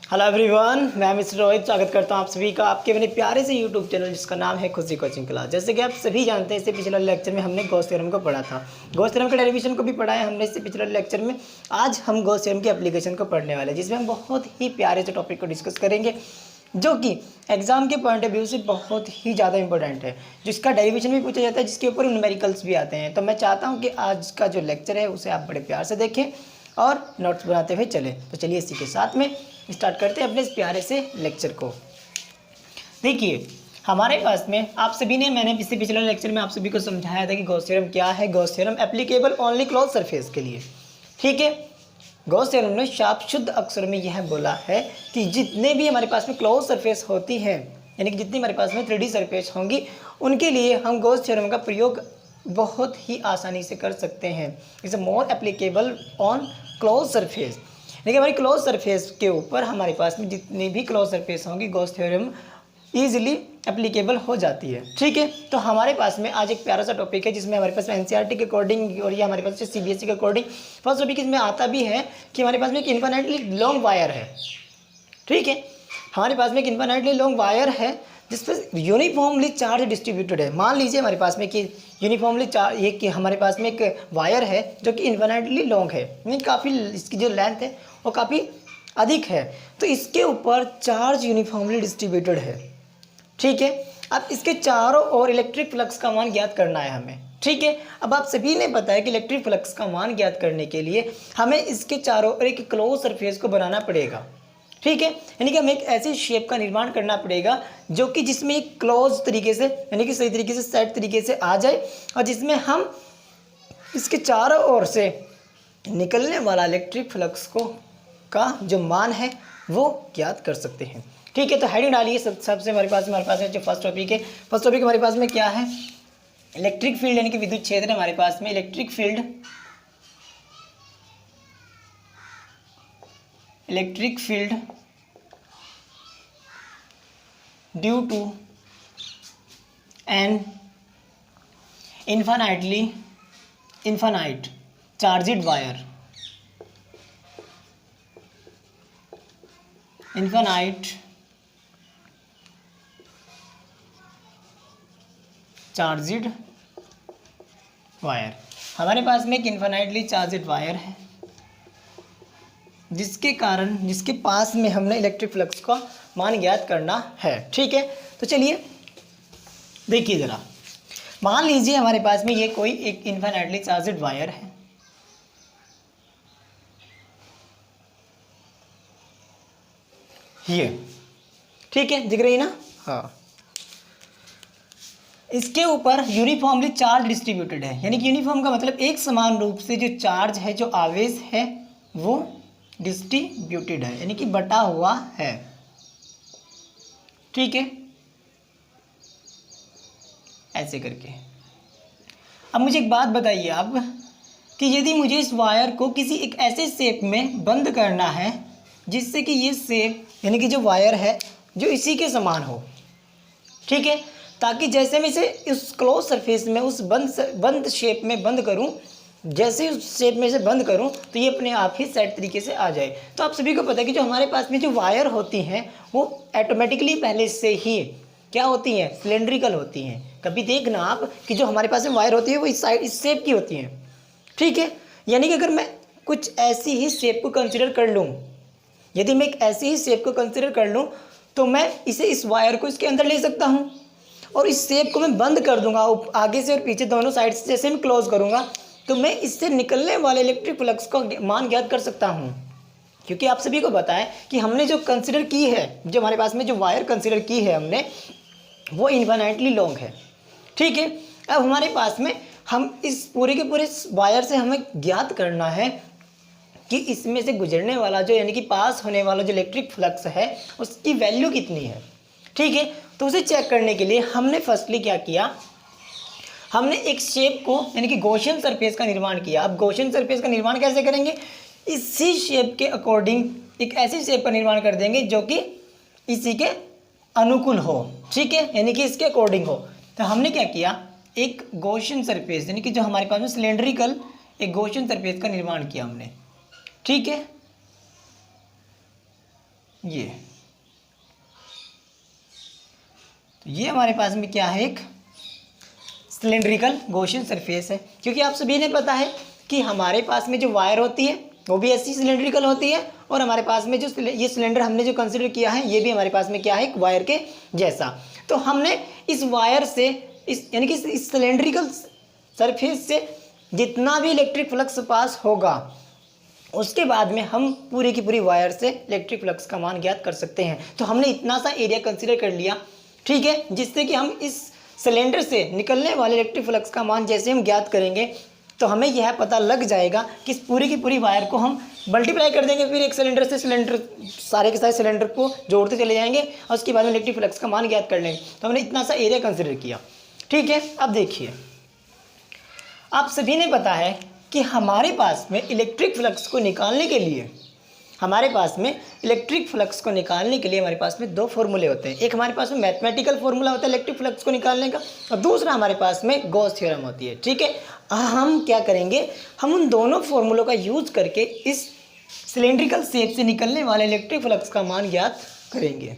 Hello everyone, मैं mister Rohit स्वागत करता हूं आप सभी का आपके अपने प्यारे से यूट्यूब चैनल जिसका नाम है खुशी कोचिंग क्लास। जैसे कि आप सभी जानते हैं, इससे पिछले लेक्चर में हमने गॉस थ्योरम को पढ़ा था। गॉस थ्योरम के डेरिवेशन को भी पढ़ा है हमने इससे पिछले लेक्चर में। आज हम गॉस थ्योरम की एप्लीकेशन को पढ़ने वाले हैं, जिसमें हम बहुत ही प्यारे से टॉपिक को डिस्कस करेंगे, जो कि एग्जाम के पॉइंट ऑफ व्यू से बहुत ही ज़्यादा इंपॉर्टेंट है, जिसका डेरिवेशन भी पूछा जाता है, जिसके ऊपर न्यूमेरिकल्स भी आते हैं। तो मैं चाहता हूँ कि आज का जो लेक्चर है उसे आप बड़े प्यार से देखें और नोट्स बनाते हुए चलें। तो चलिए इसी के साथ में स्टार्ट करते हैं अपने इस प्यारे से लेक्चर को। देखिए, हमारे पास में आप सभी ने, मैंने इससे पिछले लेक्चर में आप सभी को समझाया था कि गॉस थ्योरम क्या है। Gauss theorem applicable only close surface के लिए, ठीक है। गॉस थ्योरम ने साफ शुद्ध अक्षर में यह बोला है कि जितने भी हमारे पास में क्लोज सरफेस होती है, यानी कि जितनी हमारे पास में 3D सरफेस होंगी, उनके लिए हम गॉस थ्योरम का प्रयोग बहुत ही आसानी से कर सकते हैं। It's more applicable on close surface. देखिए, हमारी क्लोज सरफेस के ऊपर हमारे पास में जितनी भी क्लोज सरफेस होंगी, गॉस थ्योरम ईजिली एप्लीकेबल हो जाती है, ठीक है। तो हमारे पास में आज एक प्यारा सा टॉपिक है, जिसमें हमारे पास एनसीईआरटी के अकॉर्डिंग और ये हमारे पास सीबीएसई के अकॉर्डिंग फर्स्ट टॉपिक इसमें आता भी है कि हमारे पास में एक इन्फिनिटली लॉन्ग वायर है, ठीक है। हमारे पास में एक इन्फिनिटली लॉन्ग वायर है जिस पर यूनिफॉर्मली चार्ज डिस्ट्रीब्यूटेड है। मान लीजिए हमारे पास में कि यूनिफॉर्मली चार्ज, ये कि हमारे पास में एक वायर है जो कि इन्फिनिटली लॉन्ग है, मीन काफ़ी इसकी जो लेंथ है वो काफ़ी अधिक है। तो इसके ऊपर चार्ज यूनिफॉर्मली डिस्ट्रीब्यूटेड है, ठीक है। अब इसके चारों ओर इलेक्ट्रिक फ्लक्स का मान ज्ञात करना है हमें, ठीक है। अब आप सभी ने पता है कि इलेक्ट्रिक फ्लक्स का मान ज्ञात करने के लिए हमें इसके चारों ओर एक क्लोज सरफेस को बनाना पड़ेगा, ठीक है। यानी कि हमें एक ऐसी शेप का निर्माण करना पड़ेगा जो कि जिसमें एक क्लोज तरीके से, यानी कि सही तरीके से सेट तरीके से आ जाए, और जिसमें हम इसके चारों ओर से निकलने वाला इलेक्ट्रिक फ्लक्स को का जो मान है वो ज्ञात कर सकते हैं, ठीक है। तो हेडिंग डालिए सबसे हमारे पास है जो फर्स्ट टॉपिक है। फर्स्ट टॉपिक हमारे पास में क्या है? इलेक्ट्रिक फील्ड, यानी कि विद्युत क्षेत्र है हमारे पास में। Electric field due to an infinite charged wire, infinite charged wire. हमारे पास में एक इनफाइनाइटली चार्ज्ड वायर है, जिसके पास में हमने इलेक्ट्रिक फ्लक्स का मान ज्ञात करना है, ठीक है। तो चलिए देखिए ज़रा, मान लीजिए हमारे पास में ये कोई एक इनफाइनाइटली चार्ज्ड वायर है, ये, ठीक है, दिख रही ना? हाँ। इसके ऊपर यूनिफॉर्मली चार्ज डिस्ट्रीब्यूटेड है, यानी कि यूनिफॉर्म का मतलब एक समान रूप से जो चार्ज है, जो आवेश है, वो डिस्ट्रीब्यूटेड है, यानी कि बटा हुआ है, ठीक है, ऐसे करके। अब मुझे एक बात बताइए आप कि यदि मुझे इस वायर को किसी एक ऐसे शेप में बंद करना है जिससे कि ये शेप, यानी कि जो वायर है, जो इसी के समान हो, ठीक है, ताकि जैसे मैं इसे उस क्लोज सरफेस में उस बंद शेप में बंद करूं, जैसे उस शेप में इसे बंद करूं तो ये अपने आप ही सेट तरीके से आ जाए। तो आप सभी को पता है कि जो हमारे पास में जो वायर होती हैं वो ऑटोमेटिकली पहले से ही क्या होती हैं? सिलेंड्रिकल होती हैं। कभी देखना आप कि जो हमारे पास में वायर होती है वो इस साइड, इस शेप की होती हैं, ठीक है। यानी कि अगर मैं कुछ ऐसी ही शेप को कंसिडर कर लूँ, यदि मैं एक ऐसी ही शेप को कंसिडर कर लूँ, तो मैं इस वायर को इसके अंदर ले सकता हूँ और इस शेप को मैं बंद कर दूंगा आगे से और पीछे दोनों साइड से। जैसे मैं क्लोज करूंगा तो मैं इससे निकलने वाले इलेक्ट्रिक फ्लक्स का मान ज्ञात कर सकता हूं, क्योंकि आप सभी को पता है कि हमने जो कंसिडर की है, जो हमारे पास में जो वायर कंसिडर की है हमने, वो इन्फिनिटली लॉन्ग है, ठीक है। अब हमारे पास में हम इस पूरे के पूरे वायर से हमें ज्ञात करना है कि इसमें से गुजरने वाला जो, यानी कि पास होने वाला जो इलेक्ट्रिक फ्लक्स है, उसकी वैल्यू कितनी है, ठीक है। तो उसे चेक करने के लिए हमने फर्स्टली क्या किया, हमने एक शेप को, यानी कि गॉसियन सरफेस का निर्माण किया। अब गॉसियन सरफेस का निर्माण कैसे करेंगे? इसी शेप के अकॉर्डिंग एक ऐसी शेप का निर्माण कर देंगे जो कि इसी के अनुकूल हो, ठीक है, यानी कि इसके अकॉर्डिंग हो। तो हमने क्या किया, एक गॉसियन सरफेस, यानी कि जो हमारे पास में सिलेंड्रिकल एक गॉसियन सरफेस का निर्माण किया हमने, ठीक है। ये, तो ये हमारे पास में क्या है, एक सिलेंड्रिकल गॉसियन सरफेस है। क्योंकि आप सभी ने पता है कि हमारे पास में जो वायर होती है वो भी ऐसी सिलेंड्रिकल होती है, और हमारे पास में जो ये सिलेंडर हमने जो कंसिडर किया है ये भी हमारे पास में क्या है, एक वायर के जैसा। तो हमने इस वायर से इस यानी कि इस सिलेंड्रिकल सरफेस से जितना भी इलेक्ट्रिक फ्लक्स पास होगा उसके बाद में हम पूरी की पूरी वायर से इलेक्ट्रिक फ्लक्स का मान ज्ञात कर सकते हैं। तो हमने इतना सा एरिया कंसिडर कर लिया, ठीक है, जिससे कि हम इस सिलेंडर से निकलने वाले इलेक्ट्रिक फ्लक्स का मान जैसे हम ज्ञात करेंगे तो हमें यह पता लग जाएगा कि इस पूरी की पूरी वायर को हम मल्टीप्लाई कर देंगे, फिर एक सिलेंडर से सिलेंडर सारे के सारे सिलेंडर को जोड़ते चले जाएंगे और उसके बाद में इलेक्ट्रिक फ्लक्स का मान ज्ञात कर लेंगे। तो हमने इतना सा एरिया कंसिडर किया, ठीक है। अब देखिए, आप सभी ने पता है कि हमारे पास में इलेक्ट्रिक फ्लक्स को निकालने के लिए हमारे पास में दो फॉर्मूले होते हैं। एक हमारे पास में मैथमेटिकल फॉर्मूला होता है इलेक्ट्रिक फ्लक्स को निकालने का, और दूसरा हमारे पास में गॉस थ्योरम होती है, ठीक है। हम क्या करेंगे, हम उन दोनों फॉर्मूलों का यूज करके इस सिलेंड्रिकल शेप से निकलने वाले इलेक्ट्रिक फ्लक्स का मान ज्ञात करेंगे,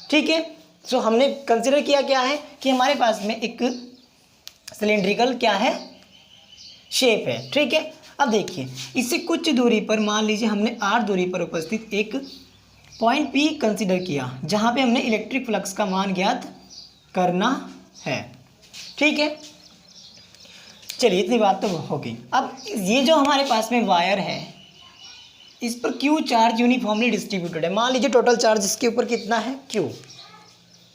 ठीक है। सो हमने कंसिडर किया क्या है कि हमारे पास में एक सिलेंड्रिकल क्या है, शेप है, ठीक है। अब देखिए, इससे कुछ दूरी पर मान लीजिए हमने r दूरी पर उपस्थित एक पॉइंट P कंसिडर किया जहाँ पे हमने इलेक्ट्रिक फ्लक्स का मान ज्ञात करना है, ठीक है। चलिए, इतनी बात तो हो गई। अब ये जो हमारे पास में वायर है इस पर Q चार्ज यूनिफॉर्मली डिस्ट्रीब्यूटेड है। मान लीजिए टोटल चार्ज इसके ऊपर कितना है, Q,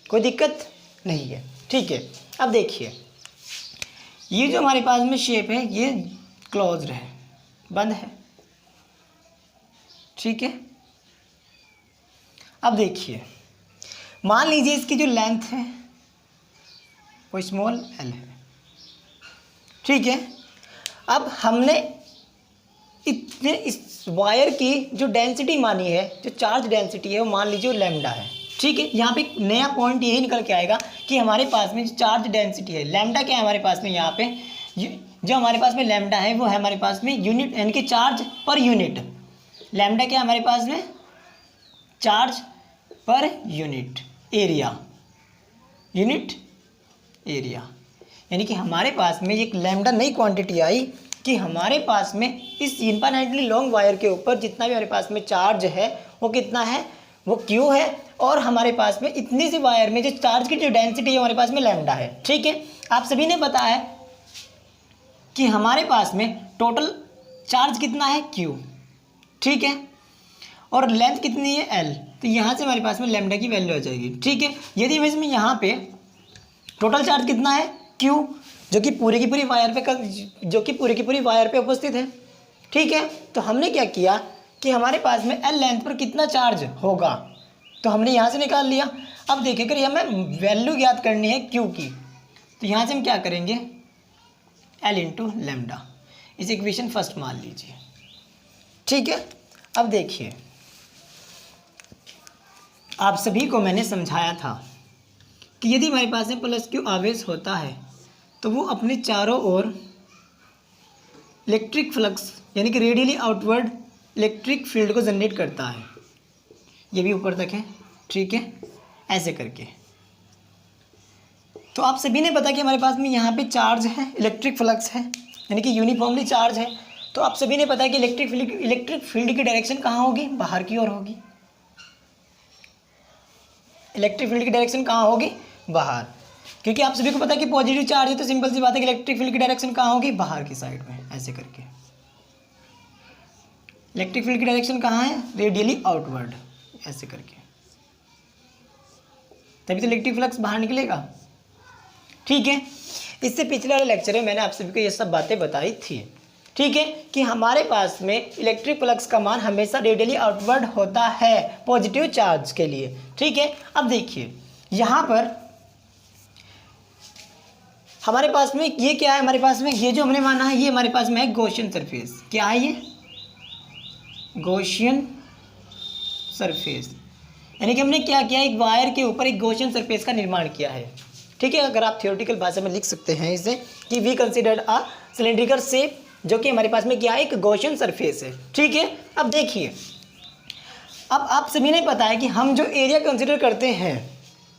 कोई दिक्कत नहीं है, ठीक है। अब देखिए, ये जो हमारे पास में शेप है ये क्लोज्ड है, बंद है, ठीक है। अब देखिए, मान लीजिए इसकी जो लेंथ है वो स्मॉल l है, ठीक है। अब हमने इस वायर की जो डेंसिटी मानी है, जो चार्ज डेंसिटी है वो मान लीजिए लैम्डा है, ठीक है। यहाँ पे एक नया पॉइंट यही निकल के आएगा कि हमारे पास में जो चार्ज डेंसिटी है, लैम्डा क्या है हमारे पास में, यहाँ पे जो हमारे पास में लैम्डा है वो है हमारे पास में यूनिट यानी कि चार्ज पर यूनिट। लैम्डा क्या है हमारे पास में, चार्ज पर यूनिट एरिया, यानी कि हमारे पास में एक लैम्डा नई क्वांटिटी आई कि हमारे पास में इस इनफाइनाइटली लॉन्ग वायर के ऊपर जितना भी हमारे पास में चार्ज है वो कितना है, वो Q है, और हमारे पास में इतनी सी वायर में जो चार्ज की जो डेंसिटी है हमारे पास में लैम्डा है, ठीक है। आप सभी ने पता है कि हमारे पास में टोटल चार्ज कितना है, Q, ठीक है, और लेंथ कितनी है, L। तो यहाँ से हमारे पास में लैम्डा की वैल्यू आ जाएगी, ठीक है। यदि इसमें यहाँ पे टोटल चार्ज कितना है, Q, जो कि पूरी की पूरी वायर पे उपस्थित है, ठीक है। तो हमने क्या किया कि हमारे पास में L लेंथ पर कितना चार्ज होगा तो हमने यहाँ से निकाल लिया। अब देखिए, अगर हमें वैल्यू ज्ञात करनी है Q की, तो यहाँ से हम क्या करेंगे, L इंटू लैम्डा, इस इक्वेशन फर्स्ट मान लीजिए, ठीक है। अब देखिए, आप सभी को मैंने समझाया था कि यदि हमारे पास में प्लस Q आवेश होता है तो वो अपने चारों ओर इलेक्ट्रिक फ्लक्स यानी कि रेडियली आउटवर्ड इलेक्ट्रिक फील्ड को जनरेट करता है। ये भी ऊपर तक है, ठीक है, ऐसे करके। तो आप सभी ने पता कि हमारे पास में यहाँ पे चार्ज है, इलेक्ट्रिक फ्लक्स है, यानी कि यूनिफॉर्मली चार्ज है। तो आप सभी ने पता है कि इलेक्ट्रिक फील्ड की डायरेक्शन कहाँ होगी, बाहर की ओर होगी। इलेक्ट्रिक फील्ड की डायरेक्शन कहाँ होगी, बाहर, क्योंकि आप सभी को पता है कि पॉजिटिव चार्ज है तो सिंपल सी बात है कि इलेक्ट्रिक फील्ड की डायरेक्शन कहाँ होगी, बाहर की साइड में, ऐसे करके। इलेक्ट्रिक फील्ड की डायरेक्शन कहाँ है, रेडियली आउटवर्ड, ऐसे करके, तभी तो इलेक्ट्रिक फ्लक्स बाहर निकलेगा, ठीक है। इससे पिछले वाले लेक्चर में मैंने आप सभी को ये सब बातें बताई थी, ठीक है, कि हमारे पास में इलेक्ट्रिक फ्लक्स का मान हमेशा रेडियली आउटवर्ड होता है पॉजिटिव चार्ज के लिए, ठीक है। अब देखिए, यहाँ पर हमारे पास में ये क्या है, हमारे पास में ये जो हमने माना है ये हमारे पास में है गॉसियन सरफेस। क्या है ये, गॉसियन सरफेस, यानी कि हमने क्या किया, एक वायर के ऊपर एक गॉसियन सरफेस का निर्माण किया है, ठीक है। अगर आप थियोरेटिकल भाषा में लिख सकते हैं इसे कि we considered a cylindrical shape, जो कि हमारे पास में क्या है, एक गॉसियन सरफेस है, ठीक है। अब देखिए, अब आप सभी ने पता है कि हम जो एरिया कंसिडर करते हैं,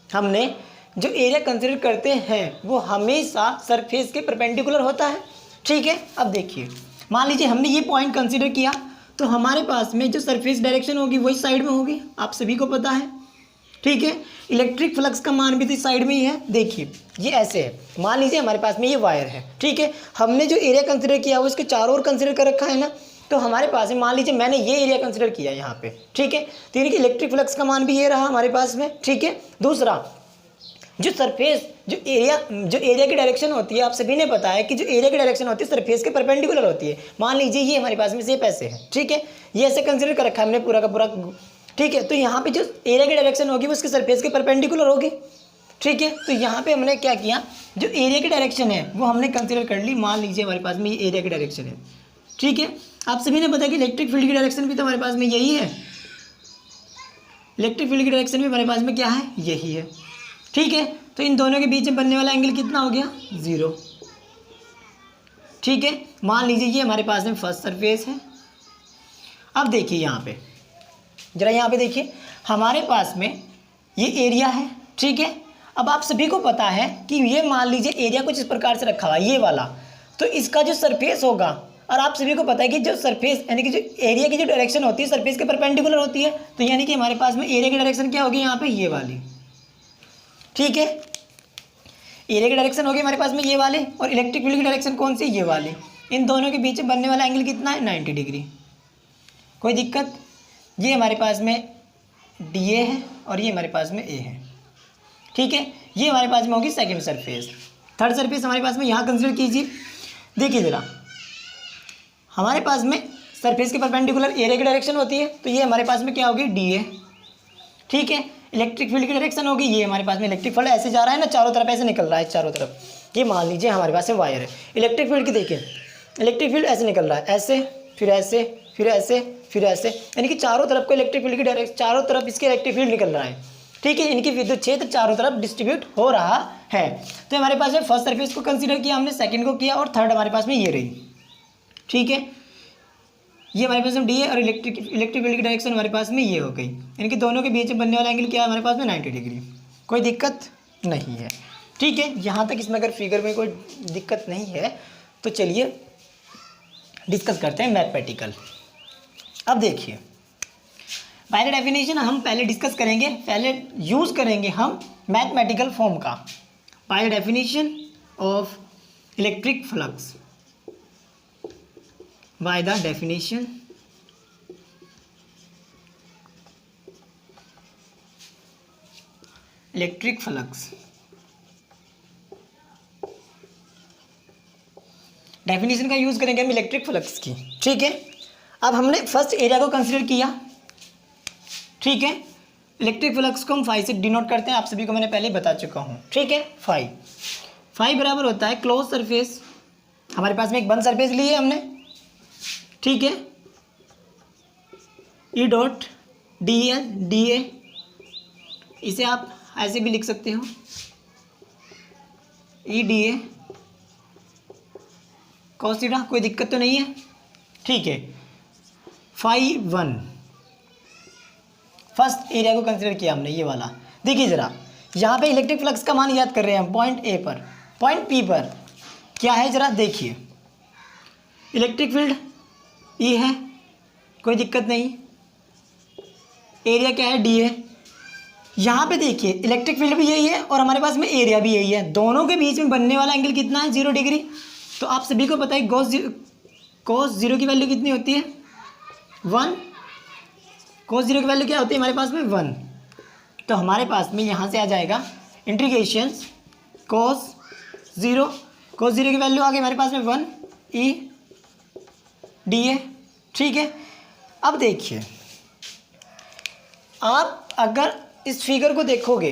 हमने जो एरिया कंसिडर करते हैं वो हमेशा सरफेस के परपेंडिकुलर होता है। ठीक है, अब देखिए मान लीजिए हमने ये पॉइंट कंसिडर किया तो हमारे पास में जो सरफेस डायरेक्शन होगी वही साइड में होगी, आप सभी को पता है। ठीक है, इलेक्ट्रिक फ्लक्स का मान भी तो साइड में ही है। देखिए ये ऐसे है, मान लीजिए हमारे पास में ये वायर है। ठीक है, हमने जो एरिया कंसिडर किया वो इसके चारों ओर कंसिडर कर रखा है ना, तो हमारे पास में मान लीजिए मैंने ये एरिया कंसिडर किया यहाँ पे। ठीक है, तो यानी कि इलेक्ट्रिक फ्लक्स का मान भी ये रहा हमारे पास में। ठीक है, दूसरा जो सरफेस जो एरिया की डायरेक्शन होती है, आप सभी ने पता है कि जो एरिया की डायरेक्शन होती है सरफेस के परपेंडिकुलर होती है। मान लीजिए ये हमारे पास में शेप ऐसे है। ठीक है, ये ऐसे कंसिडर कर रखा है हमने पूरा का पूरा। ठीक है, तो यहाँ पे जो एरिया की डायरेक्शन होगी वो उसके सरफेस के परपेंडिकुलर होगी। ठीक है, तो यहाँ पे हमने क्या किया, जो एरिया की डायरेक्शन है वो हमने कंसिडर कर ली। मान लीजिए हमारे पास में ये एरिया की डायरेक्शन है। ठीक है, आप सभी ने पता कि इलेक्ट्रिक फील्ड की डायरेक्शन भी तो हमारे पास में यही है। इलेक्ट्रिक फील्ड की डायरेक्शन भी हमारे पास में क्या है, यही है। ठीक है, तो इन दोनों के बीच में बनने वाला एंगल कितना हो गया, 0। ठीक है, मान लीजिए ये हमारे पास में फर्स्ट सरफेस है। अब देखिए यहाँ पे जरा, यहाँ पे देखिए हमारे पास में ये एरिया है। ठीक है, अब आप सभी को पता है कि ये मान लीजिए एरिया कुछ इस प्रकार से रखा हुआ है, ये वाला, तो इसका जो सरफेस होगा, और आप सभी को पता है कि जो सरफेस यानी कि जो एरिया की जो डायरेक्शन होती है सरफेस के परपेंडिकुलर होती है, तो यानी कि हमारे पास में एरिया की डायरेक्शन क्या होगी यहाँ पे, ये वाली। ठीक है, एरिया की डायरेक्शन होगी हमारे पास में ये वाले, और इलेक्ट्रिक फील्ड की डायरेक्शन कौन सी, ये वाली। इन दोनों के बीच में बनने वाला एंगल कितना है, 90 डिग्री। कोई दिक्कत। ये हमारे पास में DA है और ये हमारे पास में A है। ठीक है, ये हमारे पास में होगी सेकंड सरफेस। थर्ड सरफेस हमारे पास में यहाँ कंसिडर कीजिए। देखिए ज़रा, हमारे पास में सरफेस के परपेंडिकुलर एरिया की डायरेक्शन होती है, तो ये हमारे पास में क्या होगी, DA। ठीक है, इलेक्ट्रिक फील्ड की डायरेक्शन होगी, ये हमारे पास में इलेक्ट्रिक फील्ड ऐसे जा रहा है ना, चारों तरफ ऐसे निकल रहा है, चारों तरफ। ये मान लीजिए हमारे पास में वायर है। इलेक्ट्रिक फील्ड की देखिए, इलेक्ट्रिक फील्ड ऐसे निकल रहा है, ऐसे फिर ऐसे फिर ऐसे फिर ऐसे, यानी कि चारों तरफ को इलेक्ट्रिक फील्ड की डायरेक्शन, चारों तरफ इसके इलेक्ट्रिक फील्ड निकल रहा है। ठीक है, इनकी विद्युत क्षेत्र चारों तरफ डिस्ट्रीब्यूट हो रहा है। तो हमारे पास में फर्स्ट सरफेस को कंसीडर किया हमने, सेकंड को किया, और थर्ड हमारे पास में ये रही। ठीक है, ये हमारे पास में डी है, और इलेक्ट्रिक फील्ड की डायरेक्शन हमारे पास में ये हो गई। इनके दोनों के बीच में बनने वाला एंगल क्या है हमारे पास में, 90 डिग्री। कोई दिक्कत नहीं है। ठीक है, यहाँ तक इसमें अगर फिगर में कोई दिक्कत नहीं है तो चलिए डिस्कस करते हैं मैथमेटिकल। अब देखिए, पहले डेफिनेशन हम पहले डिस्कस करेंगे, पहले यूज़ करेंगे हम मैथमेटिकल फॉर्म का। पहले definition of electric flux by the definition electric flux. Definition का यूज़ करेंगे हम इलेक्ट्रिक फ्लक्स की। ठीक है, अब हमने फर्स्ट एरिया को कंसीडर किया। ठीक है, इलेक्ट्रिक फ्लक्स को हम फाई से डिनोट करते हैं, आप सभी को मैंने पहले बता चुका हूँ। ठीक है, फाई बराबर होता है क्लोज सरफेस, हमारे पास में एक बंद सरफेस ली है हमने। ठीक है, ई डॉट DA, इसे आप ऐसे भी लिख सकते हो, EDA cos थीटा, कोई दिक्कत तो नहीं है। ठीक है, फाई 1 फर्स्ट एरिया को कंसिडर किया हमने, ये वाला। देखिए ज़रा, यहाँ पे इलेक्ट्रिक फ्लक्स का मान याद कर रहे हैं हम, पॉइंट A पर, पॉइंट P पर क्या है ज़रा देखिए, इलेक्ट्रिक फील्ड E है, कोई दिक्कत नहीं। एरिया क्या है, DA। यहाँ पे देखिए इलेक्ट्रिक फील्ड भी यही है और हमारे पास में एरिया भी यही है, दोनों के बीच में बनने वाला एंगल कितना है, 0 डिग्री। तो आप सभी को पता है cos 0 की वैल्यू कितनी होती है, 1। cos 0 की वैल्यू क्या होती है हमारे पास में, 1। तो हमारे पास में यहाँ से आ जाएगा इंटीग्रेशन cos 0 की वैल्यू आ गई हमारे पास में 1 DA। ठीक है, अब देखिए आप अगर इस फिगर को देखोगे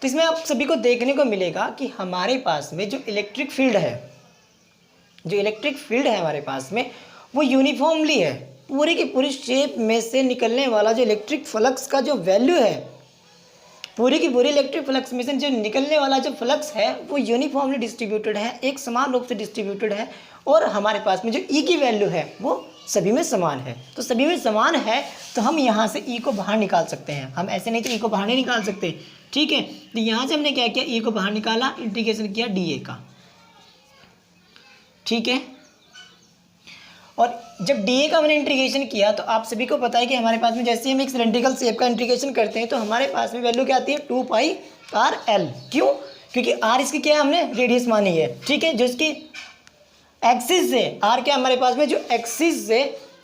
तो इसमें आप सभी को देखने को मिलेगा कि हमारे पास में जो इलेक्ट्रिक फील्ड है, हमारे पास में वो यूनिफॉर्मली है। पूरी की पूरी शेप में से निकलने वाला जो इलेक्ट्रिक फ्लक्स का जो वैल्यू है, पूरी की पूरी इलेक्ट्रिक फ्लक्स में से जो निकलने वाला जो फ्लक्स है वो यूनिफॉर्मली डिस्ट्रीब्यूटेड है, एक समान रूप से डिस्ट्रीब्यूटेड है। और हमारे पास में जो ई की वैल्यू है वो सभी में समान है। तो सभी में समान है तो हम यहाँ से ई को बाहर निकाल सकते हैं। हम ऐसे नहीं तो ई को बाहर नहीं निकाल सकते, ठीक है। तो यहाँ से हमने क्या किया, ई को बाहर निकाला, इंटीग्रेशन किया डी ए का, ठीक है। और जब डी ए का हमने इंटीग्रेशन किया तो आप सभी को पता है कि हमारे पास में जैसे हम एक सिलेंड्रिकल शेप का इंटीग्रेशन करते हैं तो हमारे पास में वैल्यू क्या आती है, 2 पाई आर एल। क्यों? क्योंकि आर इसकी क्या है, हमने रेडियस मानी है, ठीक है। जो इसकी एक्सिस से आर क्या हमारे पास में जो एक्सिस से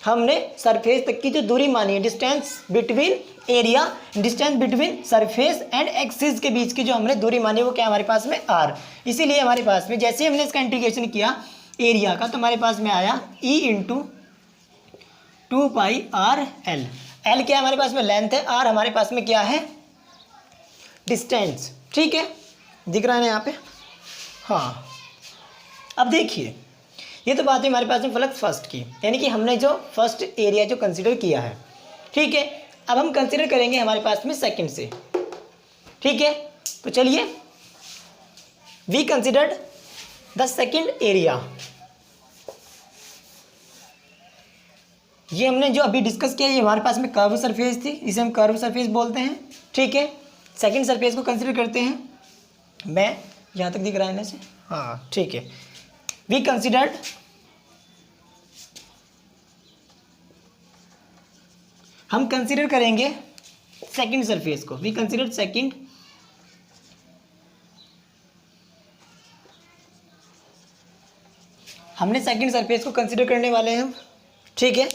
हमने सरफेस तक की जो दूरी मानी है, distance between area, distance between surface and axis के बीच की जो हमने दूरी मानी है वो क्या हमारे पास में आर। इसीलिए हमारे पास में जैसे हमने इसका इंटीग्रेशन किया एरिया का तो हमारे पास में आया ई इंटू 2 पाई आर एल। एल क्या हमारे पास में लेंथ है, आर हमारे पास में क्या है, डिस्टेंस, ठीक है। दिख रहा है ना यहाँ पे, हाँ। अब देखिए ये तो बात है हमारे पास में फ्लक्स फर्स्ट की, यानी कि हमने जो फर्स्ट एरिया जो कंसीडर किया है, ठीक है। अब हम कंसीडर करेंगे हमारे पास में सेकंड से, ठीक है। तो चलिए, we considered the second area. ये हमने जो अभी डिस्कस किया ये हमारे पास में कर्व सरफेस थी, इसे हम कर्व सरफेस बोलते हैं, ठीक है। सेकंड सरफेस को कंसीडर करते हैं, मैं यहाँ तक दिख रहा है ना से, हाँ ठीक है। वी कंसीडर्ड हम कंसीडर करेंगे सेकंड सरफेस को, वी कंसीडर सेकंड हमने सेकंड सरफेस को कंसीडर करने वाले हैं हम, ठीक है।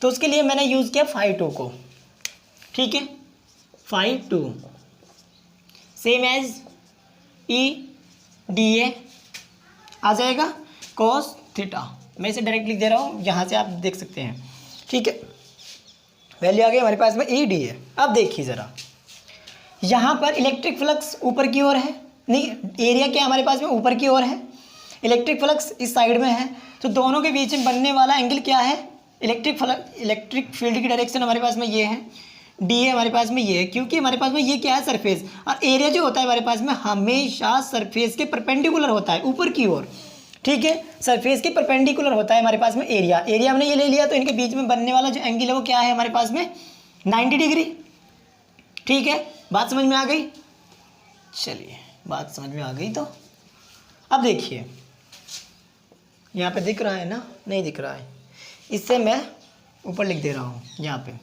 तो उसके लिए मैंने यूज़ किया फाई 2 को, ठीक है। Phi 2 same as E D A आ जाएगा कॉस थीटा। मैं इसे डायरेक्ट लिख दे रहा हूँ, यहाँ से आप देख सकते हैं, ठीक है। वैल्यू आ गई हमारे पास में ई डी ए। अब देखिए ज़रा, यहाँ पर इलेक्ट्रिक फ्लक्स ऊपर की ओर है, नहीं एरिया क्या हमारे पास में ऊपर की ओर है, इलेक्ट्रिक फ्लक्स इस साइड में है, तो दोनों के बीच में बनने वाला एंगल क्या है, इलेक्ट्रिक फील्ड की डायरेक्शन हमारे पास में ये है, डी ए हमारे पास में ये है, क्योंकि हमारे पास में ये क्या है, सरफेस। और एरिया जो होता है हमारे पास में हमेशा सरफेस के परपेंडिकुलर होता है, ऊपर की ओर, ठीक है। सरफेस के परपेंडिकुलर होता है हमारे पास में एरिया। एरिया हमने ये ले लिया तो इनके बीच में बनने वाला जो एंगल है वो क्या है हमारे पास में 90 डिग्री, ठीक है। बात समझ में आ गई? चलिए, बात समझ में आ गई तो अब देखिए यहाँ पे दिख रहा है ना, नहीं दिख रहा है, इससे मैं ऊपर लिख दे रहा हूँ यहाँ पे,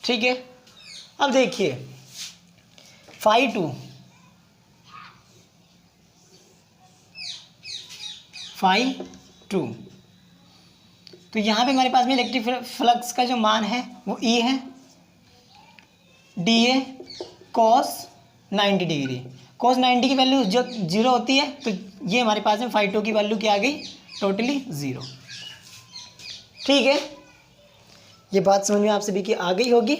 ठीक है। अब देखिए फाई 2 तो यहाँ पे हमारे पास में इलेक्ट्रिक फ्लक्स का जो मान है वो ई है, D A cos 90 degree. Cos 90 की वैल्यू जब 0 होती है तो ये हमारे पास में फाई 2 की वैल्यू क्या आ गई, टोटली 0, ठीक है। ये बात समझ में आप सभी की आ गई होगी।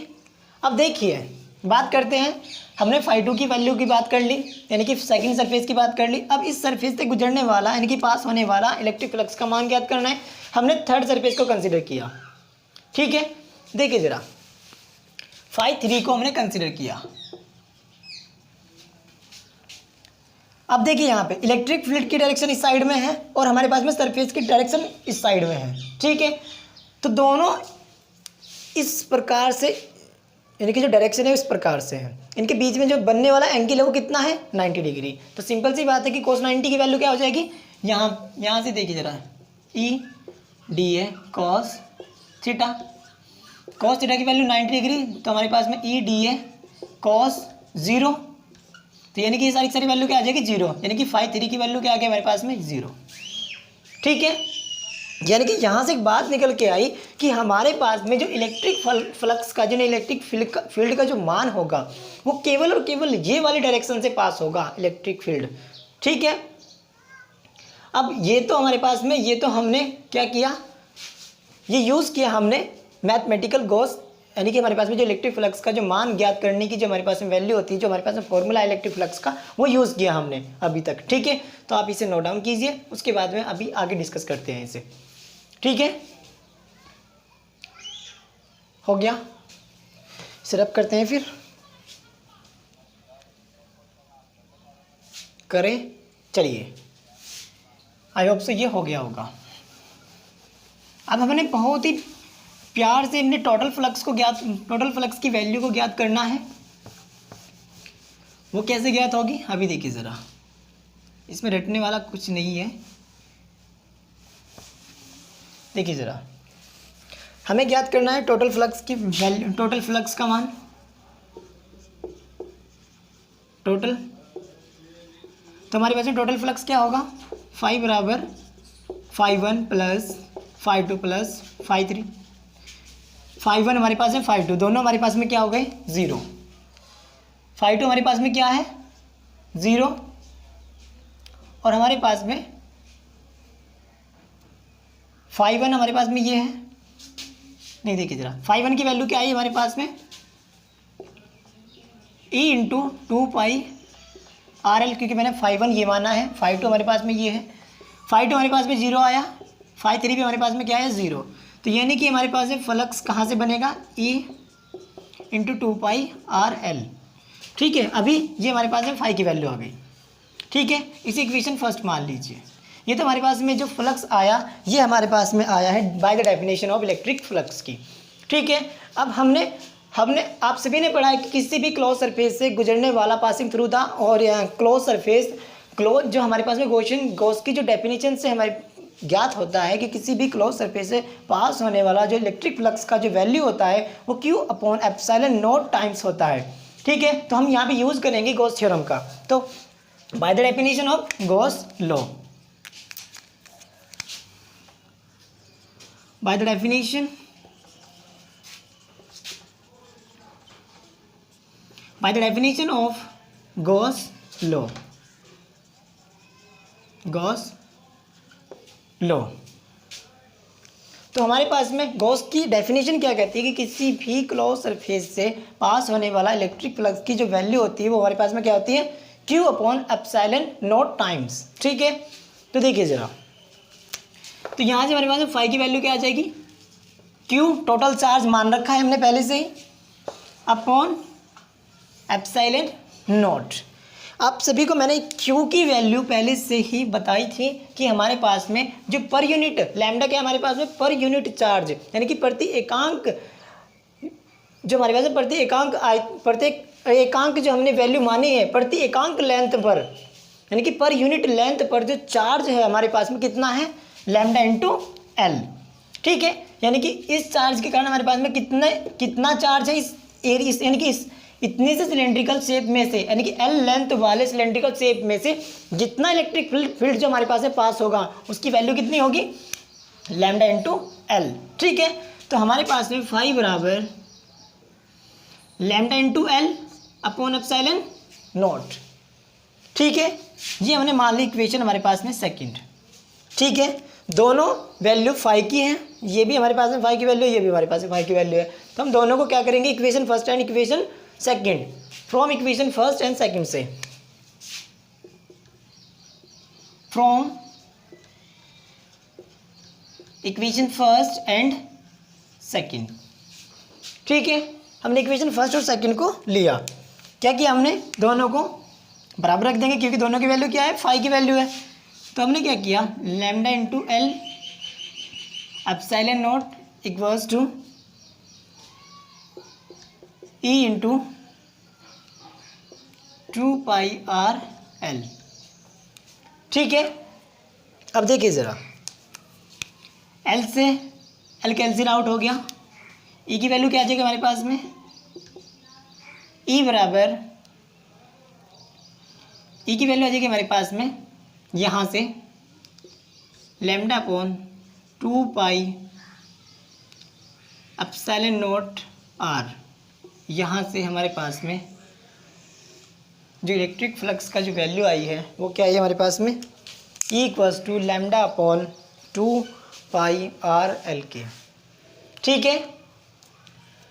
अब देखिए बात करते हैं, हमने फाई 2 की वैल्यू की बात कर ली, यानी कि सेकंड सरफेस की बात कर ली। अब इस सरफेस से गुजरने वाला यानी कि पास होने वाला इलेक्ट्रिक फ्लक्स का मान ज्ञात करना है। हमने थर्ड सरफेस को कंसीडर किया, ठीक है। देखिए जरा, फाई 3 को हमने कंसीडर किया। अब देखिए यहाँ पे इलेक्ट्रिक फील्ड की डायरेक्शन इस साइड में है और हमारे पास में सरफेस की डायरेक्शन इस साइड में है, ठीक है। तो दोनों इस प्रकार से, यानी कि जो डायरेक्शन है इस प्रकार से है, इनके बीच में जो बनने वाला एंगल है वो कितना है 90 डिग्री। तो सिंपल सी बात है कि कोस 90 की वैल्यू क्या हो जाएगी, यहाँ से देखिए जरा, ई D A cos theta. Cos theta की वैल्यू 90 डिग्री, तो हमारे पास में ई डी ए कॉस 0, तो यानी कि ये सारी वैल्यू क्या आ जाएगी 0, यानी कि फाई 3 की वैल्यू क्या आ गई हमारे पास में 0, ठीक है। यानी कि यहाँ से एक बात निकल के आई कि हमारे पास में जो इलेक्ट्रिक फ्लक्स का, जो इलेक्ट्रिक फील्ड का जो मान होगा वो केवल और केवल ये वाली डायरेक्शन से पास होगा, इलेक्ट्रिक फील्ड, ठीक है। अब ये तो हमारे पास में, ये तो हमने क्या किया, ये यूज़ किया हमने मैथमेटिकल गॉस, यानी कि हमारे पास में जो इलेक्ट्रिक फ्लक्स का जो मान ज्ञात करने की जो हमारे पास में वैल्यू होती है, जो हमारे पास में फॉर्मूला इलेक्ट्रिक फ्लक्स का, वो यूज़ किया हमने अभी तक, ठीक है। तो आप इसे नोट डाउन कीजिए, उसके बाद में अभी आगे डिस्कस करते हैं इसे, ठीक है। हो गया, इसे रब करते हैं, फिर करें, चलिए। आई होप सो ये हो गया होगा। अब हमने बहुत ही प्यार से हमने टोटल फ्लक्स की वैल्यू को ज्ञात करना है। वो कैसे ज्ञात होगी अभी देखिए ज़रा, इसमें रटने वाला कुछ नहीं है। देखिए ज़रा, हमें ज्ञात करना है टोटल फ्लक्स की वैल्यू, टोटल फ्लक्स का मान, टोटल। तो हमारे पास में टोटल फ्लक्स क्या होगा, फाई बराबर φ1 प्लस φ2 प्लस φ3। φ1 हमारे पास है φ2, दोनों हमारे पास में क्या हो गए 0। φ2 हमारे पास में क्या है 0, और हमारे पास में φ1 हमारे पास में ये है, नहीं देखिए ज़रा, φ1 की वैल्यू क्या आई हमारे पास में e इंटू 2πRL, क्योंकि मैंने φ1 ये माना है, φ2 हमारे पास में ये है, φ2 हमारे पास में 0 आया, φ3 भी हमारे पास में क्या है 0। तो यानी कि हमारे पास में फ्लक्स कहाँ से बनेगा, e इंटू 2πRL। ठीक है, अभी ये हमारे पास में फाई की वैल्यू आ गई। ठीक है, इसी इक्वेशन फर्स्ट मान लीजिए। ये तो हमारे पास में जो फ्लक्स आया ये हमारे पास में आया है by the definition of electric flux की। ठीक है, अब हमने आप सभी ने पढ़ा है कि किसी भी क्लोज सरफेस से गुजरने वाला पासिंग थ्रू द और क्लोज सरफेस, क्लोज जो हमारे पास में गॉस की जो डेफिनेशन से हमारे ज्ञात होता है कि किसी भी क्लोज सरफेस से पास होने वाला जो इलेक्ट्रिक फ्लक्स का जो वैल्यू होता है वो Q upon epsilon not times होता है। ठीक है, तो हम यहाँ पे यूज़ करेंगे गॉस थ्योरम का। तो by the definition of Gauss law, by the definition of Gauss law, तो हमारे पास में गॉस की डेफिनेशन क्या कहती है कि किसी भी क्लोज सरफेस से पास होने वाला इलेक्ट्रिक फ्लक्स की जो वैल्यू होती है वो हमारे पास में क्या होती है Q upon epsilon not times. ठीक है, तो देखिए ज़रा, तो यहाँ से हमारे पास में फाई की वैल्यू क्या आ जाएगी, Q टोटल चार्ज मान रखा है हमने पहले से ही, अपॉन एप्सिलॉन नॉट। आप सभी को मैंने Q की वैल्यू पहले से ही बताई थी कि हमारे पास में जो पर यूनिट लैम्डा क्या हमारे पास में पर यूनिट चार्ज, यानी कि प्रति एकांक जो हमारे पास में प्रति एकांक जो हमने वैल्यू मानी है प्रति एकांक लेंथ पर, यानी कि पर यूनिट लेंथ पर जो चार्ज है हमारे पास में कितना है लैम्डा इंटू एल। ठीक है, यानी कि इस चार्ज के कारण हमारे पास में कितना चार्ज है इस एरिया, यानी कि इस इतनी से सिलेंड्रिकल शेप में से, यानी कि एल लेंथ वाले सिलेंड्रिकल शेप में से जितना इलेक्ट्रिक फील्ड जो हमारे पास में पास होगा उसकी वैल्यू कितनी होगी लैम्डा इंटू एल। ठीक है, तो हमारे पास में फाई बराबर lambda into L upon epsilon not. ठीक है, ये हमने मान ली इक्वेशन हमारे पास में सेकंड। ठीक है, दोनों वैल्यू फाई की हैं, ये भी हमारे पास में फाई की वैल्यू है, ये भी हमारे पास में फाई की वैल्यू है। तो हम दोनों को क्या करेंगे equation first and equation second, from equation first and second से, from equation first and second. ठीक है, हमने इक्वेशन फर्स्ट और सेकंड को लिया, क्या किया हमने दोनों को बराबर रख देंगे क्योंकि दोनों की वैल्यू क्या है फाई की वैल्यू है। तो हमने क्या किया lambda into L epsilon naught equals to E into 2πRL। ठीक है, अब देखिए ज़रा, एल से एल कैंसिल आउट हो गया, ई की वैल्यू क्या आ जाएगी हमारे पास में ई बराबर ई की वैल्यू आ जाएगी हमारे पास में यहाँ से lambda upon 2π epsilon naught R. यहाँ से हमारे पास में जो इलेक्ट्रिक फ्लक्स का जो वैल्यू आई है वो क्या है हमारे पास में E equals to lambda upon 2πRL के। ठीक है,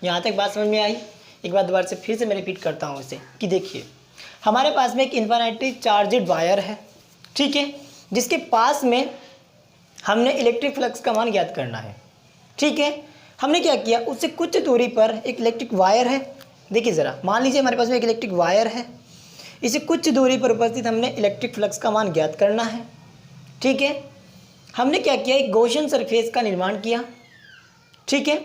यहाँ तक बात समझ में आई। एक बार दोबारा से फिर से मैं रिपीट करता हूँ इसे कि देखिए हमारे पास में एक इन्फिनिटी चार्जेड वायर है, ठीक है, जिसके पास में हमने इलेक्ट्रिक फ्लक्स का मान ज्ञात करना है। ठीक है, हमने क्या किया उससे कुछ दूरी पर एक इलेक्ट्रिक वायर है। देखिए ज़रा, मान लीजिए हमारे पास में एक इलेक्ट्रिक वायर है, इसे कुछ दूरी पर उपस्थित हमने इलेक्ट्रिक फ्लक्स का मान ज्ञात करना है। ठीक है, हमने क्या किया, एक गॉसियन सरफेस का निर्माण किया, ठीक है,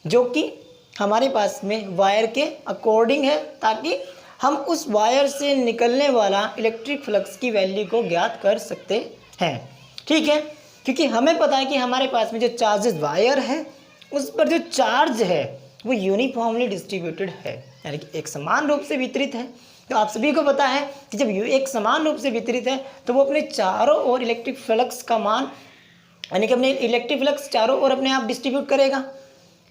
जो कि हमारे पास में वायर के अकॉर्डिंग है, ताकि हम उस वायर से निकलने वाला इलेक्ट्रिक फ्लक्स की वैल्यू को ज्ञात कर सकते हैं, ठीक है। क्योंकि हमें पता है कि हमारे पास में जो चार्जेस वायर है उस पर जो चार्ज है वो यूनिफॉर्मली डिस्ट्रीब्यूटेड है, यानी कि एक समान रूप से वितरित है। तो आप सभी को पता है कि जब एक समान रूप से वितरित है तो वो अपने चारों ओर इलेक्ट्रिक फ्लक्स का मान, यानी कि अपने इलेक्ट्रिक फ्लक्स चारों ओर अपने आप डिस्ट्रीब्यूट करेगा,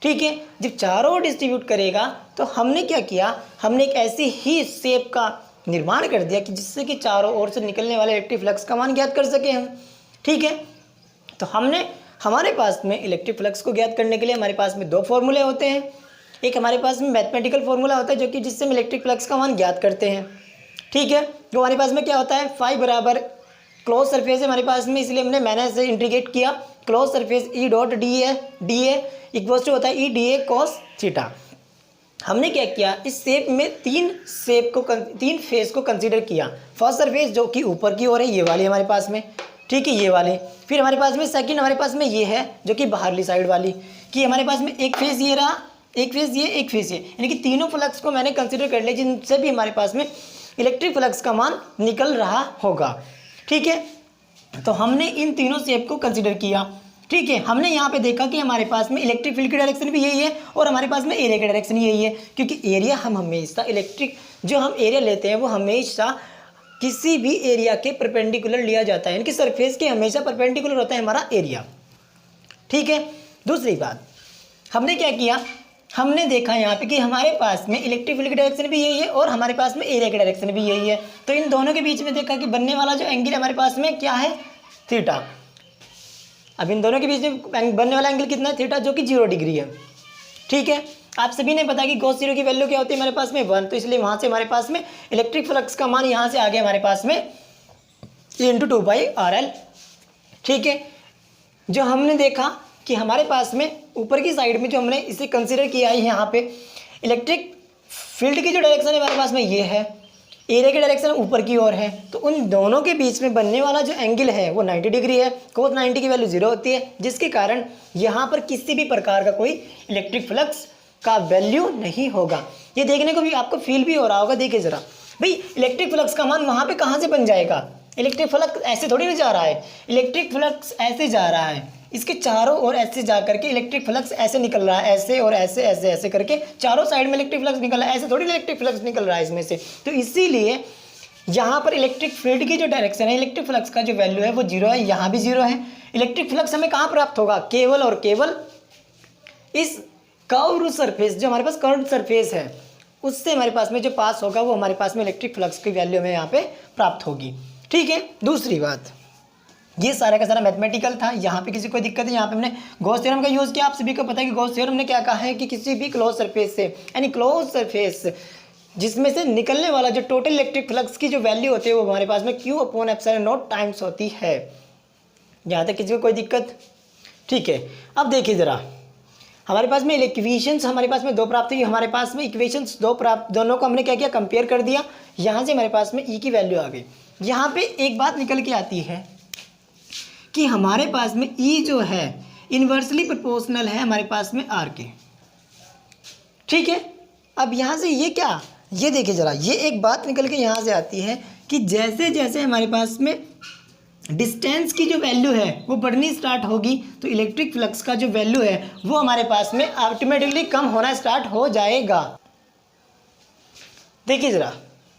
ठीक है। जब चारों ओर डिस्ट्रीब्यूट करेगा तो हमने क्या किया, हमने एक ऐसी ही शेप का निर्माण कर दिया कि जिससे कि चारों ओर से निकलने वाले इलेक्ट्रिक फ्लक्स का मान ज्ञात कर सके हम, ठीक है। तो हमारे पास में इलेक्ट्रिक फ्लक्स को ज्ञात करने के लिए हमारे पास में दो फॉर्मूले होते हैं। एक हमारे पास में मैथमेटिकल फॉर्मूला होता है जो कि जिससे हम इलेक्ट्रिक फ्लक्स का मान ज्ञात करते हैं, ठीक है। तो हमारे पास में क्या होता है, फाई बराबर क्लोज सरफेस है हमारे पास में, इसलिए मैंने इसे इंटीग्रेट किया, close surface E dot D A equals to होता है E D A cos theta. हमने क्या किया, इस शेप में तीन फेस को कंसीडर किया। फर्स्ट सरफेस जो कि ऊपर की ओर है, ये वाली हमारे पास में, ठीक है, ये वाले। फिर हमारे पास में सेकंड हमारे पास में ये है जो कि बाहरली साइड वाली, कि हमारे पास में एक फेस ये रहा, एक फेस ये, एक फेस ये, यानी कि तीनों फ्लक्स को मैंने कंसीडर कर लिया जिनसे भी हमारे पास में इलेक्ट्रिक फ्लक्स का मान निकल रहा होगा, ठीक है। तो हमने इन तीनों शेप को कंसीडर किया, ठीक है। हमने यहाँ पे देखा कि हमारे पास में इलेक्ट्रिक फील्ड की डायरेक्शन भी यही है और हमारे पास में एरिया की डायरेक्शन यही है, क्योंकि एरिया हम हमेशा जो हम एरिया लेते हैं वो हमेशा किसी भी एरिया के परपेंडिकुलर लिया जाता है, यानी कि सरफेस के हमेशा परपेंडिकुलर होता है हमारा एरिया, ठीक है। दूसरी बात हमने क्या किया, हमने देखा यहाँ पे कि हमारे पास में इलेक्ट्रिक फील्ड की डायरेक्शन भी यही है और हमारे पास में एरिया की डायरेक्शन भी यही है। तो इन दोनों के बीच में देखा कि बनने वाला जो एंगल हमारे पास में क्या है, थीटा। अब इन दोनों के बीच में बनने वाला एंगल कितना है, थीटा, जो कि 0 डिग्री है, ठीक है। आप सभी ने पता कि गॉस थ्योरम की वैल्यू क्या होती है हमारे पास में 1, तो इसलिए वहाँ से हमारे पास में इलेक्ट्रिक फ्लक्स का मान यहाँ से आ गया हमारे पास में E/2πRL, ठीक है। जो हमने देखा कि हमारे पास में ऊपर की साइड में जो हमने इसे कंसिडर किया है, यहाँ पे इलेक्ट्रिक फील्ड की जो डायरेक्शन है हमारे पास में ये है, एरिया की डायरेक्शन ऊपर की ओर है, तो उन दोनों के बीच में बनने वाला जो एंगल है वो 90 डिग्री है। कोस 90 की वैल्यू 0 होती है, जिसके कारण यहाँ पर किसी भी प्रकार का कोई इलेक्ट्रिक फ्लक्स का वैल्यू नहीं होगा। ये देखने को भी आपको फील भी हो रहा होगा, देखिए ज़रा भाई, इलेक्ट्रिक फ्लक्स का मान वहाँ पे कहाँ से बन जाएगा, इलेक्ट्रिक फ्लक्स ऐसे थोड़ी ना जा रहा है, इलेक्ट्रिक फ्लक्स ऐसे जा रहा है, इसके चारों ओर ऐसे जा करके इलेक्ट्रिक फ्लक्स ऐसे निकल रहा है, ऐसे और ऐसे ऐसे ऐसे करके चारों साइड में इलेक्ट्रिक फ्लक्स निकल रहा है, ऐसे थोड़ी इलेक्ट्रिक फ्लक्स निकल रहा है इसमें से। तो इसीलिए यहाँ पर इलेक्ट्रिक फील्ड की जो डायरेक्शन है, इलेक्ट्रिक फ्लक्स का जो वैल्यू है वो 0 है, यहाँ भी 0 है। इलेक्ट्रिक फ्लक्स हमें कहाँ प्राप्त होगा, केवल और केवल इस कर्व्ड सरफेस, जो हमारे पास कर्व्ड सरफेस है उससे हमारे पास में जो पास होगा वो हमारे पास में इलेक्ट्रिक फ्लक्स की वैल्यू हमें यहाँ पे प्राप्त होगी, ठीक है। दूसरी बात, ये सारा का सारा मैथमेटिकल था, यहाँ पे किसी को दिक्कत है, यहाँ पे हमने गॉस थ्योरम का यूज़ किया। आप सभी को पता है कि गॉस थ्योरम ने क्या कहा है कि किसी भी क्लोज सरफेस से, यानी क्लोज सरफेस जिसमें से निकलने वाला जो टोटल इलेक्ट्रिक फ्लक्स की जो वैल्यू होती है वो हमारे पास में Q/ε0 टाइम्स होती है। यहाँ तक किसी को कोई दिक्कत, ठीक है। अब देखिए ज़रा, हमारे पास में इक्वेशंस हमारे पास में दो प्राप्त हुई, हमारे पास में इक्वेशंस दो प्राप्त, दोनों को हमने क्या किया, कंपेयर कर दिया, यहाँ से हमारे पास में E की वैल्यू आ गई। यहाँ पे एक बात निकल के आती है कि हमारे पास में E जो है इन्वर्सली प्रोपोर्शनल है हमारे पास में R के, ठीक है। अब यहाँ से ये क्या, ये देखिए ज़रा, ये एक बात निकल के यहाँ से आती है कि जैसे जैसे हमारे पास में डिस्टेंस की जो वैल्यू है वो बढ़नी स्टार्ट होगी तो इलेक्ट्रिक फ्लक्स का जो वैल्यू है वो हमारे पास में ऑटोमेटिकली कम होना स्टार्ट हो जाएगा। देखिए ज़रा,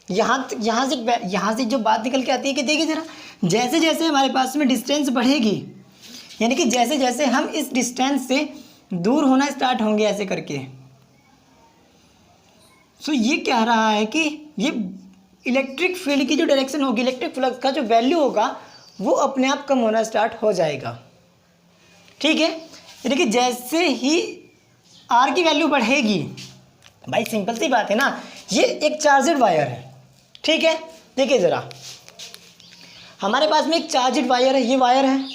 यहाँ से जो बात निकल के आती है कि देखिए ज़रा, जैसे जैसे हमारे पास में डिस्टेंस बढ़ेगी, यानी कि जैसे जैसे हम इस डिस्टेंस से दूर होना स्टार्ट होंगे ऐसे करके, सो ये कह रहा है कि ये इलेक्ट्रिक फील्ड की जो डायरेक्शन होगी, इलेक्ट्रिक फ्लक्स का जो वैल्यू होगा वो अपने आप कम होना स्टार्ट हो जाएगा, ठीक है। यानी कि जैसे ही R की वैल्यू बढ़ेगी, भाई सिंपल सी बात है ना, ये एक चार्जड वायर है, ठीक है। देखिए ज़रा, हमारे पास में एक चार्जड वायर है, ये वायर है,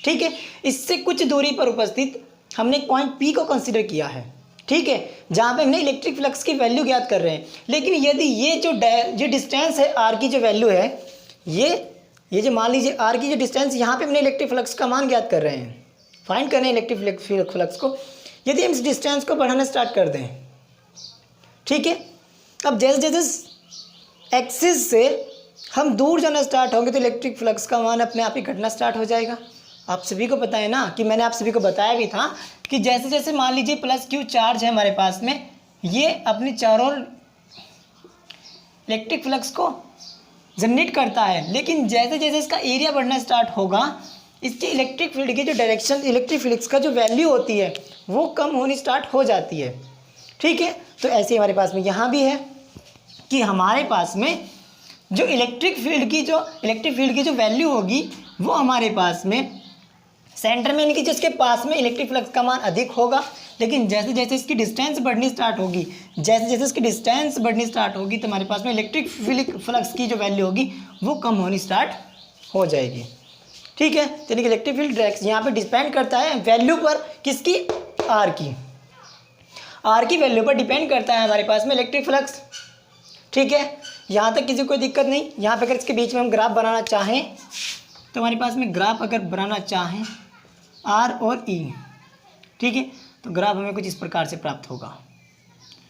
ठीक है। इससे कुछ दूरी पर उपस्थित हमने एक पॉइंट P को कंसीडर किया है, ठीक है, जहाँ पे हमने इलेक्ट्रिक फ्लक्स की वैल्यू ज्ञात कर रहे हैं। लेकिन यदि ये जो डिस्टेंस है R की जो वैल्यू है, ये ये जो मान लीजिए आर की जो डिस्टेंस, यहाँ पे हमने इलेक्ट्रिक फ्लक्स का मान ज्ञात कर रहे हैं, फाइंड कर रहे हैं इलेक्ट्रिक फ्लक्स को। यदि हम इस डिस्टेंस को बढ़ाना स्टार्ट कर दें, ठीक है, अब जैसे जैसे एक्सिस से हम दूर जाना स्टार्ट होंगे तो इलेक्ट्रिक फ्लक्स का मान अपने आप ही घटना स्टार्ट हो जाएगा। आप सभी को पता है ना कि मैंने आप सभी को बताया भी था कि जैसे जैसे मान लीजिए प्लस क्यू चार्ज है हमारे पास में, ये अपने चारों इलेक्ट्रिक फ्लक्स को जनरेट करता है, लेकिन जैसे जैसे इसका एरिया बढ़ना स्टार्ट होगा, इसके इलेक्ट्रिक फील्ड की जो डायरेक्शन, इलेक्ट्रिक फील्ड का जो वैल्यू होती है वो कम होनी स्टार्ट हो जाती है, ठीक है। तो ऐसे ही हमारे पास में यहाँ भी है कि हमारे पास में जो इलेक्ट्रिक फील्ड की जो वैल्यू होगी वो हमारे पास में सेंटर में, यानी कि जिसके पास में इलेक्ट्रिक फ्लक्स का मान अधिक होगा, लेकिन जैसे जैसे इसकी डिस्टेंस बढ़नी स्टार्ट होगी, तो हमारे पास में इलेक्ट्रिक फ्लक्स की जो वैल्यू होगी वो कम होनी स्टार्ट हो जाएगी, ठीक है। यानी कि इलेक्ट्रिक फील्ड डायरेक्शन यहाँ पे डिपेंड करता है वैल्यू पर, किसकी, आर की वैल्यू पर डिपेंड करता है हमारे पास में इलेक्ट्रिक फ्लक्स, ठीक है। यहाँ तक किसी को दिक्कत नहीं। यहाँ पे अगर इसके बीच में हम ग्राफ बनाना चाहें तो हमारे पास में ग्राफ अगर बनाना चाहें आर और ई, ठीक है, तो ग्राफ हमें कुछ इस प्रकार से प्राप्त होगा,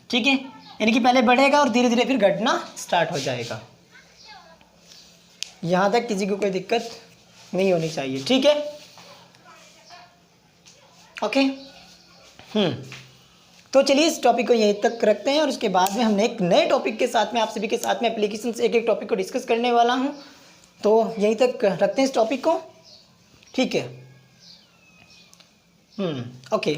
ठीक है। यानी कि पहले बढ़ेगा और धीरे धीरे फिर घटना स्टार्ट हो जाएगा। यहाँ तक किसी को कोई दिक्कत नहीं होनी चाहिए, ठीक है, ओके। तो चलिए इस टॉपिक को यहीं तक रखते हैं और उसके बाद में हमने एक नए टॉपिक के साथ में आप सभी के साथ में एप्लीकेशन से एक एक टॉपिक को डिस्कस करने वाला हूँ। तो यहीं तक रखते हैं इस टॉपिक को, ठीक है। ओके।